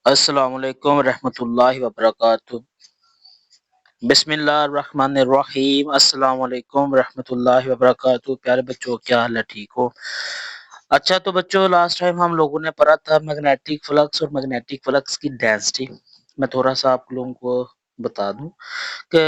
अस्सलामुअलैकुम रहमतुल्लाहि व बरकातुहू। बिस्मिल्लाहिर्रहमानिर्रहीम। अस्सलामुअलैकुम रहमतुल्लाहि व बरकातुहू। प्यारे बच्चों, क्या हाल है? ठीक हो? अच्छा, तो बच्चों, लास्ट टाइम हम लोगों ने पढ़ा था मैग्नेटिक फ्लक्स और मैग्नेटिक फ्लक्स की डेंसिटी। मैं थोड़ा सा आप लोगों को बता दूं कि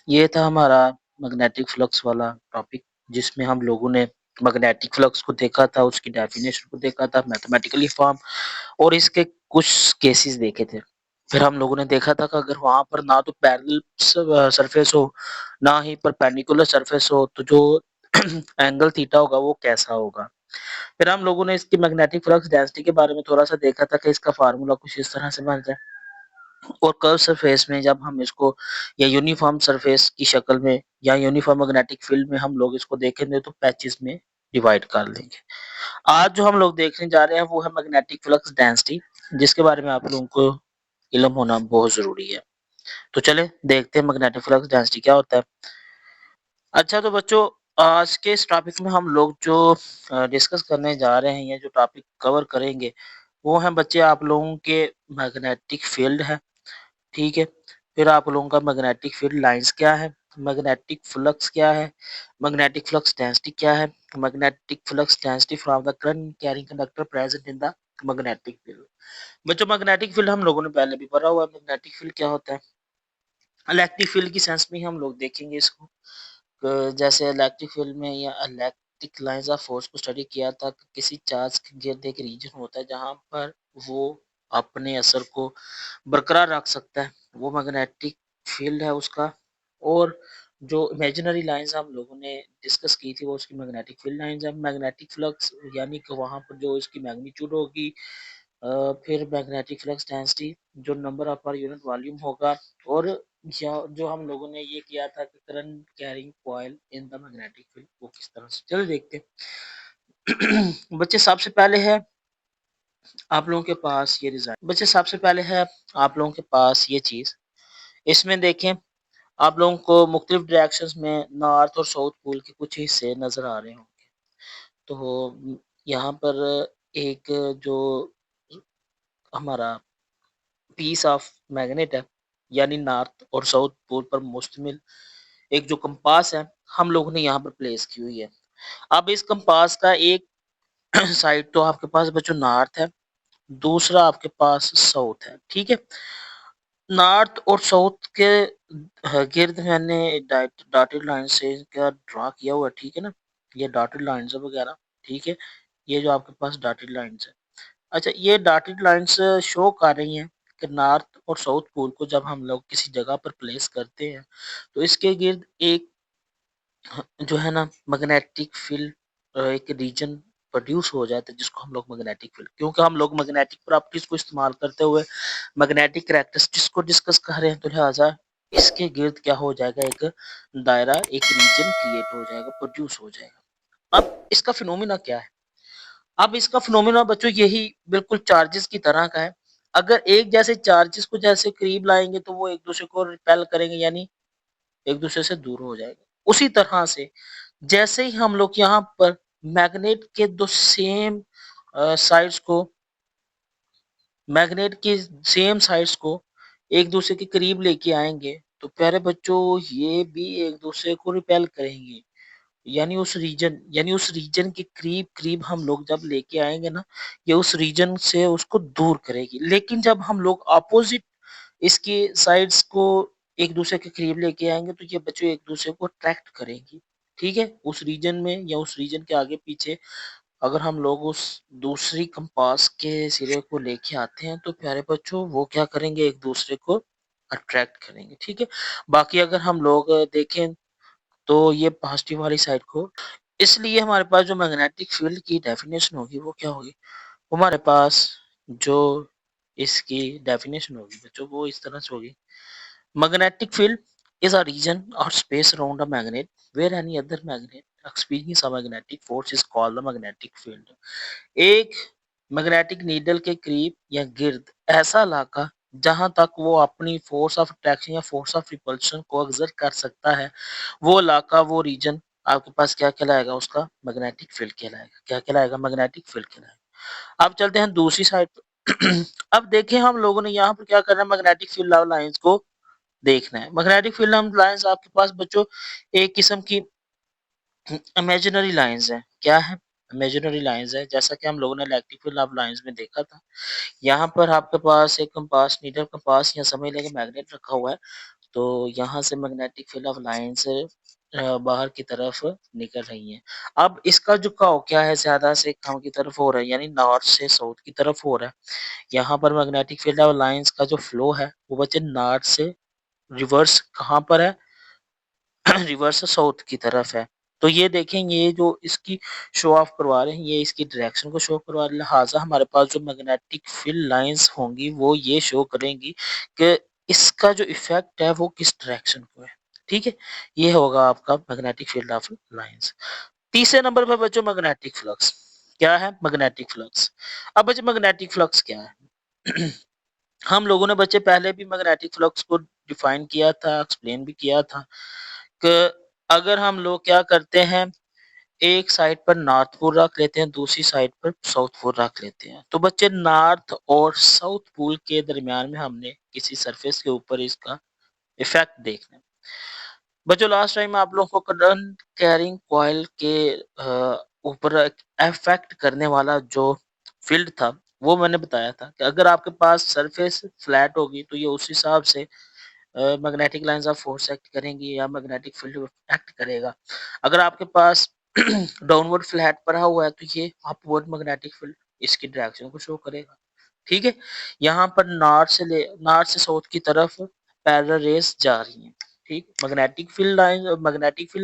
ये था हमारा मैग्नेटिक फ्लक्स वाला टॉपिक, जिसमें हम लोगों ने मैग्नेटिक फ्लक्स को देखा था, उसकी डेफिनेशन को देखा था, मैथमेटिकली फॉर्म, और इसके कुछ केसेस देखे थे। फिर हम लोगों ने देखा था कि अगर वहां पर ना तो पैरेलल सरफेस हो, ना ही परपेंडिकुलर सरफेस हो, तो जो एंगल थीटा होगा वो कैसा होगा। फिर हम लोगों ने इसकी मैग्नेटिक फ्लक्स डेंसिटी के बारे में थोड़ा सा देखा था कि इसका फार्मूला कुछ इस तरह से बनता है, और कर्व सरफेस में जब हम इसको या यूनिफॉर्म सरफेस की शक्ल में या यूनिफॉर्म मैग्नेटिक फील्ड में हम लोग इसको देखेंगे तो पैचेस में डिवाइड कर लेंगे। आज जो हम लोग देखने जा रहे हैं वो है मैग्नेटिक फ्लक्स डेंसिटी, जिसके बारे में आप लोगों को इल्म होना बहुत जरूरी है। तो चले देखते हैं मैग्नेटिक फ्लक्स डेंसिटी क्या होता है। अच्छा, तो बच्चों, आज के इस टॉपिक में हम लोग जो डिस्कस करने जा रहे हैं या जो टॉपिक कवर करेंगे वो है बच्चे आप लोगों के मैग्नेटिक फील्ड है। ठीक है। फिर आप लोगों का मैग्नेटिक फील्ड लाइंस क्या है, मैग्नेटिक फ्लक्स क्या है, मैग्नेटिक फ्लक्स डेंसिटी क्या है, magnetic flux density from the current carrying conductor present in the magnetic field. बच्चों, मैग्नेटिक फील्ड हम लोगों ने पहले भी पढ़ा हुआ है। मैग्नेटिक फील्ड क्या होता है? इलेक्ट्रिक फील्ड की सेंस में हम लोग देखेंगे इसको। जैसे इलेक्ट्रिक फील्ड में या इलेक्ट्रिक लाइंस ऑफ फोर्स को स्टडी किया था कि किसी चार्ज के गिर्द एक रीजन होता है जहां पर वो अपने असर को बरकरार रख सकता है, वो मैग्नेटिक फील्ड है उसका। और जो इमेजिनरी लाइंस हम लोगों ने डिस्कस की थी वो उसकी मैग्नेटिक फील्ड लाइंस है। मैग्नेटिक फ्लक्स यानी कि वहां पर जो इसकी मैग्नीट्यूड होगी, फिर मैग्नेटिक फ्लक्स डेंसिटी जो number of per unit volume होगा, और जो हम लोगों ने ये किया था कि current carrying coil in the magnetic field वो किस तरह से। चलो देखते हैं। बच्चे, सबसे पहले है आप लोगों के पास ये डिजाइन। बच्चे, सबसे पहले है आप लोगों के पास ये चीज। इसमें देखें, आप लोगों को मुख्तलिफ डायरेक्शंस में नॉर्थ और साउथ पोल के कुछ हिस्से नजर आ रहे होंगे। तो यहाँ पर एक जो हमारा पीस ऑफ मैग्नेट है, यानी नॉर्थ और साउथ पोल पर मुश्तमिल एक जो कंपास है हम लोगों ने यहाँ पर प्लेस की हुई है। अब इस कंपास का एक साइड तो आपके पास बच्चों नॉर्थ है, दूसरा आपके पास साउथ है। ठीक है। नॉर्थ और साउथ के गिर्द मैंने डॉटेड लाइन से क्या ड्रा किया हुआ है। ठीक है ना, ये डॉटेड लाइंस वगैरह। ठीक है, ये जो आपके पास डॉटेड लाइंस है। अच्छा, ये डॉटेड लाइंस शो कर रही हैं कि नॉर्थ और साउथ पोल को जब हम लोग किसी जगह पर प्लेस करते हैं तो इसके गिर्द एक जो है ना मैग्नेटिक फील्ड एक रीजन प्रोड्यूस हो जाता है, जिसको हम लोग मैग्नेटिक फील्ड, क्योंकि हम लोग मैग्नेटिक प्रॉपर्टीज को इस्तेमाल करते हुए मैग्नेटिक कैरेक्टरिस्टिक्स को डिस्कस कर रहे हैं, तो लिहाजा इसके गिर्द क्या हो जाएगा, एक दायरा, एक रीजन क्रिएट हो जाएगा, प्रोड्यूस हो जाएगा। अब इसका फिनोमिना क्या है? अब इसका फिनोमिना बच्चों यही बिल्कुल चार्जेस की तरह का है। अगर एक जैसे चार्जेस को जैसे करीब लाएंगे तो वो एक दूसरे को रिपेल करेंगे, यानी एक दूसरे से दूर हो जाएंगे। उसी तरह से जैसे ही हम लोग यहाँ पर मैग्नेट के दो सेम साइड्स को, मैग्नेट की सेम साइड्स को एक दूसरे के करीब लेके आएंगे तो प्यारे बच्चों ये भी एक दूसरे को रिपेल करेंगे। यानी उस रीजन के करीब करीब हम लोग जब लेके आएंगे ना, ये उस रीजन से उसको दूर करेगी। लेकिन जब हम लोग अपोजिट इसकी साइड्स को एक दूसरे के करीब लेके आएंगे तो ये बच्चों एक दूसरे को अट्रैक्ट करेंगी। ठीक है, उस रीजन में या उस रीजन के आगे पीछे अगर हम लोग उस दूसरी कंपास के सिरे को लेके आते हैं तो प्यारे बच्चों वो क्या करेंगे, एक दूसरे को अट्रैक्ट करेंगे। ठीक है। बाकी अगर हम लोग देखें तो ये पॉजिटिव वाली साइड को, इसलिए हमारे पास जो मैग्नेटिक फील्ड की डेफिनेशन होगी वो क्या होगी, हमारे पास जो इसकी डेफिनेशन होगी बच्चों वो इस तरह से होगी। Magnetic field is a region or space around a magnet where any other magnet experience a magnetic force is called the magnetic field. एक मैग्नेटिक नीडल के करीब या गिर्द ऐसा इलाका जहां तक वो अपनी फोर्स ऑफ अट्रैक्शन या फोर्स ऑफ रिपल्शन को एक्सर्ट कर सकता है, वो इलाका, वो रीजन आपके पास क्या कहलाएगा, उसका मैग्नेटिक फील्ड कहलाएगा। क्या कहलाएगा? मैग्नेटिक फील्ड कहलाएगा। अब चलते हैं दूसरी साइड। अब देखें हम लोगों ने यहाँ पर क्या करना है, मैग्नेटिक फील्ड लाइंस को देखना है। मैग्नेटिक फील्ड लाइंस आपके पास बच्चों एक किस्म की इमेजिनरी लाइंस है। क्या है? इमेजिनरी लाइंस है, जैसा कि हम लोगों ने इलेक्ट्रिक फील्ड लाइंस में देखा था। यहाँ पर आपके पास एक कंपास, नीडल कंपास या समझ लें कि मैग्नेट रखा हुआ है। तो यहाँ से मैग्नेटिक फील्ड ऑफ लाइंस बाहर की तरफ निकल रही हैं। अब इसका झुकाव क्या है, ज्यादा से कम की तरफ हो रहा है, यानी नॉर्थ से साउथ की तरफ हो रहा है। यहाँ पर मैग्नेटिक फील्ड ऑफ लाइंस का जो फ्लो है वो बच्चे नॉर्थ से रिवर्स कहाँ पर है, रिवर्स साउथ की तरफ है। तो ये देखें, ये जो इसकी शो ऑफ करवा रहे हैं, ये इसकी डायरेक्शन को शो करवा रहे हैं। लिहाजा हमारे पास जो मैग्नेटिक फील्ड लाइंस होंगी वो ये शो करेंगी कि इसका जो इफेक्ट है वो किस डायरेक्शन को है। ठीक है, ये होगा आपका मैग्नेटिक फील्ड ऑफ लाइंस। तीसरे नंबर पर बच्चों मैग्नेटिक फ्लक्स। क्या है मैग्नेटिक फ्लक्स? अब बच्चे मैग्नेटिक फ्लक्स क्या है? हम लोगों ने बच्चे पहले भी मैग्नेटिक फ्लक्स को डिफाइन किया था, एक्सप्लेन भी किया था कि अगर हम लोग क्या करते हैं, एक साइड पर नॉर्थ पोल रख लेते हैं, दूसरी साइड पर साउथ पोल रख लेते हैं, तो बच्चे नॉर्थ और साउथ पोल के दरमियान में हमने किसी सरफेस के ऊपर इसका इफेक्ट देखना है। बच्चों लास्ट टाइम आप लोगों को करंट कैरिंग कॉइल के ऊपर इफेक्ट करने वाला जो फील्ड था वो मैंने बताया था कि अगर आपके पास सरफेस फ्लैट होगी तो ये उस हिसाब से magnetic lines of force act करेंगी या मैग्नेटिक फील्ड एक्ट करेगा। अगर आपके पास डाउनवर्ड फ्लैट पड़ा हुआ है तो ये अपवर्ड मैग्नेटिक फील्ड इसकी डायरेक्शन को शो करेगा। ठीक है, यहाँ पर नॉर्थ से साउथ की तरफ पैरेलल रेस जा रही हैं। ठीक, मैग्नेटिक फील्ड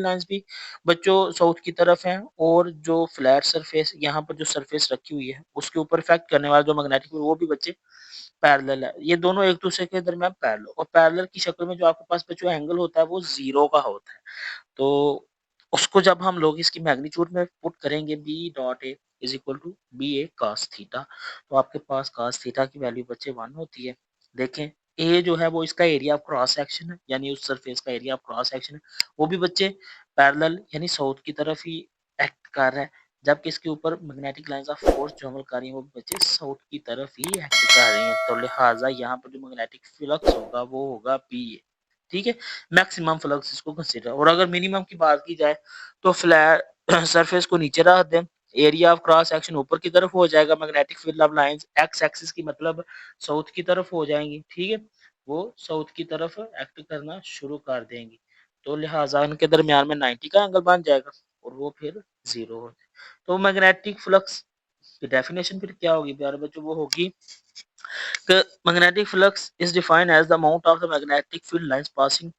लाइंस भी बच्चों साउथ की तरफ हैं, और जो फ्लैट सरफेस यहाँ पर जो सरफेस रखी हुई है उसके ऊपर इफेक्ट करने वाला जो मैग्नेटिक फील्ड वो भी बच्चे पैरेलल है। ये दोनों एक दूसरे के दरमियान पैरेलल, और पैरेलल की शक्ल में जो आपके पास बच्चों एंगल होता है वो जीरो का होता है। तो उसको जब हम लोग इसकी मैग्नीट्यूड में पुट करेंगे, B dot A is equal to B A cos theta, तो आपके पास कॉस थीटा की वैल्यू बच्चे 1 होती है। देखें, ए जो है वो इसका एरिया ऑफ क्रॉस सेक्शन है, यानी उस सरफेस का एरिया ऑफ क्रॉस सेक्शन है, वो भी बच्चे पैरेलल यानी साउथ की तरफ ही एक्ट कर रहा है, जबकि इसके ऊपर मैग्नेटिक लाइंस ऑफ फोर्स जो अमल कर रही है वो बच्चे साउथ की तरफ ही एक्ट कर रही है। तो लिहाजा यहाँ पर जो मैग्नेटिक फ्लक्स होगा वो होगा बी ए। ठीक है, मैक्सिमम फ्लक्स इसको कंसीडर, और अगर मिनिमम की बात की जाए तो फ्लैट सरफेस को नीचे रख दें, एरिया ऑफ क्रॉस सेक्शन ऊपर की तरफ हो जाएगा, magnetic field of lines x axis की मतलब साउथ की तरफ हो जाएंगी। ठीक है, वो साउथ की तरफ एक्ट करना शुरू कर देंगी, तो लिहाजा उनके दरमियान में 90 का एंगल बन जाएगा और वो फिर जीरो हो जाए। तो मैग्नेटिक फ्लक्स की डेफिनेशन फिर क्या होगी प्यारे बच्चों, वो होगी magnetic flux is defined as the amount of the magnetic field lines passing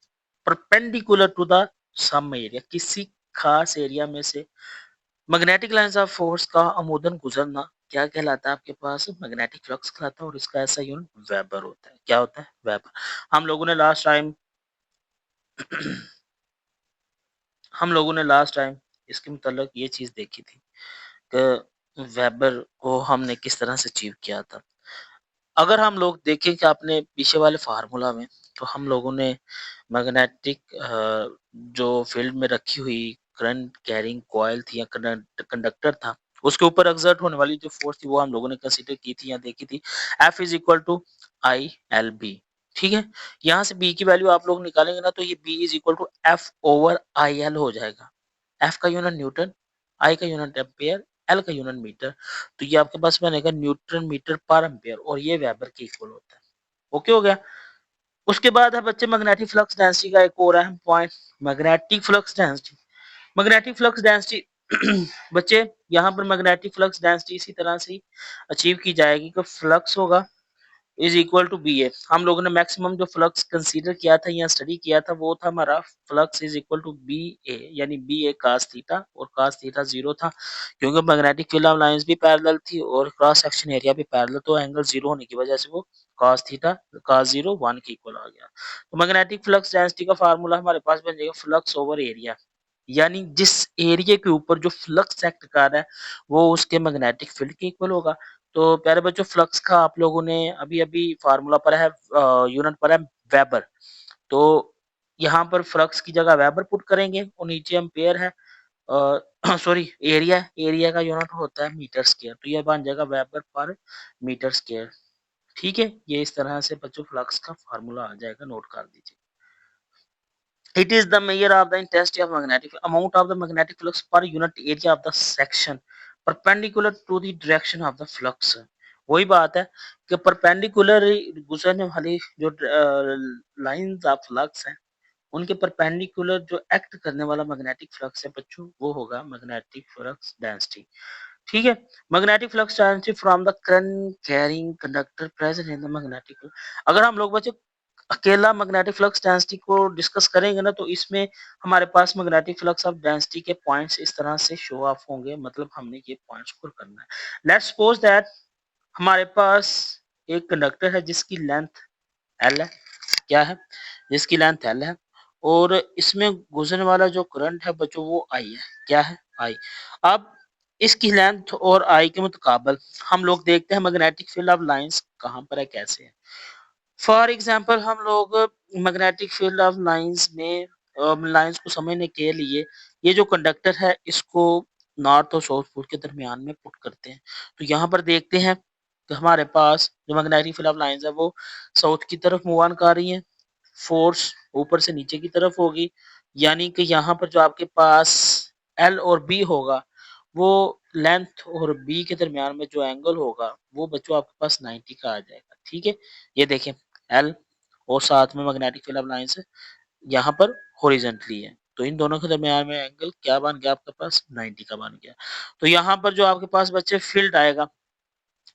perpendicular to the some area, किसी खास एरिया में से मैग्नेटिक लाइंस ऑफ फोर्स का अमूदन गुजरना क्या कहलाता है, आपके पास मैग्नेटिक फ्लक्स कहलाता है, और इसका ऐसा यूनिट वेबर होता है। क्या होता है? वेबर। हम लोगों ने लास्ट टाइम हम लोगों ने लास्ट टाइम इसके मुताल्लिक ये चीज देखी थी कि वेबर को हमने किस तरह से अचीव किया था। अगर हम लोग देखें कि आपने पीछे वाले फार्मूला में, तो हम लोगों ने मैग्नेटिक जो फील्ड में रखी हुई करंट कैरिंग कॉइल थी या कंडक्टर था, उसके ऊपर एक्सर्ट होने वाली जो फोर्स थी वो हम लोगों ने कंसीडर की थी या देखी थी, F is equal to I L B. ठीक है, यहाँ से बी की वैल्यू आप लोग निकालेंगे ना, तो ये B is equal to F over I L हो जाएगा। एफ का यूनिट न्यूटन, आई का यूनिट एम्पेयर, एल का यूनिट मीटर, तो ये आपके पास बनेगा न्यूटन मीटर पर एम्पेयर, और ये वेबर के इक्वल होता है। ओके हो गया। उसके बाद है बच्चे मैग्नेटिक फ्लक्स डेंसिटी का एक और अहम point, magnetic flux density. Magnetic flux density बच्चे यहाँ पर मैग्नेटिक फ्लक्स डेंसिटी इसी तरह से अचीव की जाएगी कि फ्लक्स होगा इज इक्वल टू बी ए। हम लोगों ने मैक्सिमम जो फ्लक्स कंसीडर किया था या स्टडी किया था वो था हमारा flux is equal to B A, यानी बी ए कास थीटा, और कास थीटा जीरो था क्योंकि मैग्नेटिक फील्ड ऑफ लाइंस भी पैरेलल थी और क्रॉस सेक्शन एरिया भी पैरेलल, तो एंगल जीरो होने की वजह से वो कास थीटा कास जीरो 1 के इक्वल आ गया। तो मैग्नेटिक फ्लक्स डेंसिटी का फार्मूला हमारे पास बन जाएगा फ्लक्स ओवर एरिया, यानी जिस एरिया के ऊपर जो फ्लक्स एक्ट कर रहा है वो उसके मैग्नेटिक फील्ड के इक्वल होगा। तो प्यारे बच्चों, फ्लक्स का आप लोगों ने अभी अभी फार्मूला पढ़ा है, यूनिट पढ़ा है वेबर। तो यहाँ पर फ्लक्स की जगह वेबर पुट करेंगे और नीचे एम्पेयर है, सॉरी एरिया का यूनिट होता है मीटर स्क्वायर, तो ये बन जाएगा वेबर पर मीटर स्क्वायर। ठीक है, ये इस तरह से बच्चों फ्लक्स का फार्मूला आ जाएगा, नोट कर दीजिए। It is the measure of the intensity of magnetic amount of the magnetic flux per unit area of the section perpendicular to the direction of the flux। वही बात है कि परपेंडिकुलर गुजरने वाली जो लाइंस ऑफ फ्लक्स है, उनके perpendicular जो एक्ट करने वाला मैग्नेटिक फ्लक्स है बच्चों, वो होगा मैग्नेटिक फ्लक्स डेंसिटी। ठीक है, magnetic flux density from the current carrying conductor present in the magnetic. अगर हम लोग बच्चों अकेला मैग्नेटिक फ्लक्स डेंसिटी को डिस्कस करेंगे ना, तो इसमें हमारे पास मैग्नेटिक फ्लक्स ऑफ डेंसिटी के पॉइंट्स इस तरह से शो ऑफ होंगे, मतलब हमने ये पॉइंट्स को करना है। लेट्स सपोज दैट हमारे पास एक कंडक्टर है जिसकी लेंथ एल है। क्या है? जिसकी लेंथ एल है, और इसमें गुजरने वाला जो करंट है बच्चों वो आई है। क्या है? आई। अब इसकी लेंथ और आई के मुताबिक हम लोग देखते हैं मैग्नेटिक फील्ड ऑफ लाइंस कहाँ पर है, कैसे है। फॉर एग्जाम्पल हम लोग मैग्नेटिक फील्ड ऑफ लाइंस में लाइंस को समझने के लिए ये जो कंडक्टर है इसको नॉर्थ और साउथ पोल के दरमियान में पुट करते हैं। तो यहाँ पर देखते हैं कि हमारे पास जो मैग्नेटिक फील्ड ऑफ लाइंस है वो साउथ की तरफ मूव ऑन कर रही है, फोर्स ऊपर से नीचे की तरफ होगी, यानी कि यहाँ पर जो आपके पास एल और बी होगा, वो लेंथ और बी के दरमियान में जो एंगल होगा वो बच्चों आपके पास 90 का आ जाएगा। ठीक है, ये देखें एल और साथ में मैग्नेटिक फील्ड ऑफ लाइंस यहाँ पर हॉरिजॉन्टली है, तो इन दोनों के दरमियान में एंगल क्या बन गया आपके पास 90 का बन गया। तो यहाँ पर जो आपके पास बच्चे फील्ड आएगा,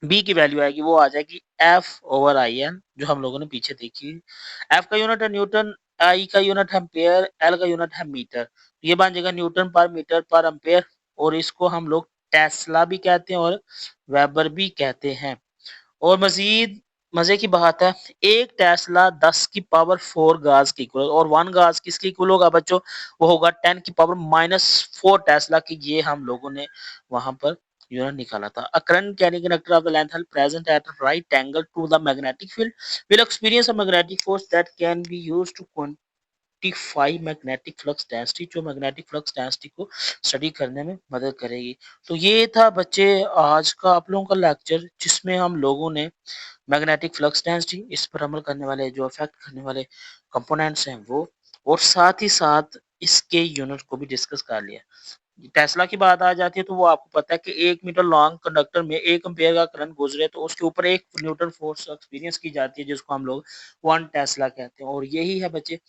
बी की वैल्यू आएगी, वो आ जाएगी एफ ओवर आई एन, जो हम लोगों ने पीछे देखी। एफ का यूनिट है न्यूटन, आई का यूनिट है एम्पेयर, एल का यूनिट है मीटर। तो ये बन जाएगा न्यूटन पर मीटर पर एम्पेयर, और इसको हम लोग टेस्ला भी कहते हैं और वेबर भी कहते हैं। और मजीद मजे की बात है, एक टेस्ला 10 की पावर 4 गाज की इक्वल, और 1 गाज किसके इक्वल होगा बच्चों? वो होगा 10 की पावर -4 टेस्ला की। ये हम लोगों ने वहां पर यूनिट निकाला था। A current carrying conductor of the length L present at right angle to the magnetic field will experience a magnetic force that can be used to quantify magnetic flux density, जो magnetic flux density को study करने में मदद करेगी। तो ये था बच्चे आज का आप लोगों का लेक्चर, जिसमें हम लोगों ने मैग्नेटिक फ्लक्स डेंसिटी, इस पर अमल करने वाले जो अफेक्ट करने वाले कंपोनेंट्स हैं वो, और साथ ही साथ इसके यूनिट को भी डिस्कस कर लिया। टेस्ला की बात आ जाती है तो वो आपको पता है कि 1 मीटर लॉन्ग कंडक्टर में 1 एम्पियर का करंट गुजरे तो उसके ऊपर 1 न्यूटन फोर्स एक्सपीरियंस की जाती है, जिसको हम लोग 1 टेस्ला कहते हैं। और यही है बच्चे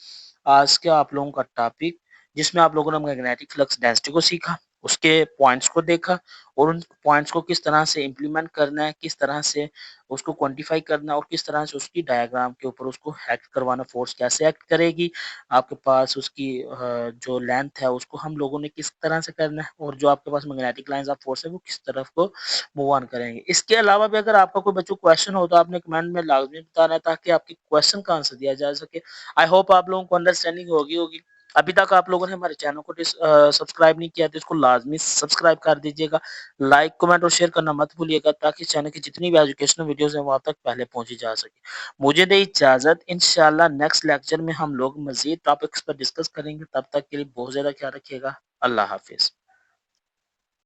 आज के आप लोगों का टॉपिक, जिसमें आप लोगों ने मैग्नेटिक फ्लक्स डेंसिटी को सीखा, उसके पॉइंट्स को देखा, और उन पॉइंट्स को किस तरह से इम्प्लीमेंट करना है, किस तरह से उसको क्वांटिफाई करना है, और किस तरह से उसकी डायग्राम के ऊपर उसको एक्ट करवाना, फोर्स कैसे एक्ट करेगी आपके पास, उसकी जो लेंथ है उसको हम लोगों ने किस तरह से करना है, और जो आपके पास मैग्नेटिक लाइंस ऑफ फोर्स है वो किस तरफ को मूव ऑन करेंगे। इसके अलावा भी अगर आपका कोई बच्चों क्वेश्चन हो तो आपने कमेंट में लाजमी बताना है, ताकि आपके क्वेश्चन का आंसर दिया जा सके। आई होप आप लोगों को अंडरस्टैंडिंग होगी। अभी तक आप लोगों ने हमारे चैनल को सब्सक्राइब नहीं किया तो इसको लाजमी सब्सक्राइब कर दीजिएगा। लाइक कमेंट और शेयर करना मत भूलिएगा, ताकि चैनल की जितनी भी एजुकेशनल वीडियोस हैं वहां तक पहले पहुंची जा सके। मुझे दे इजाजत, इंशाल्लाह नेक्स्ट लेक्चर में हम लोग मजीद टॉपिक्स पर डिस्कस करेंगे। तब तक के लिए बहुत ज्यादा ख्याल रखिएगा। अल्लाह हाफिज।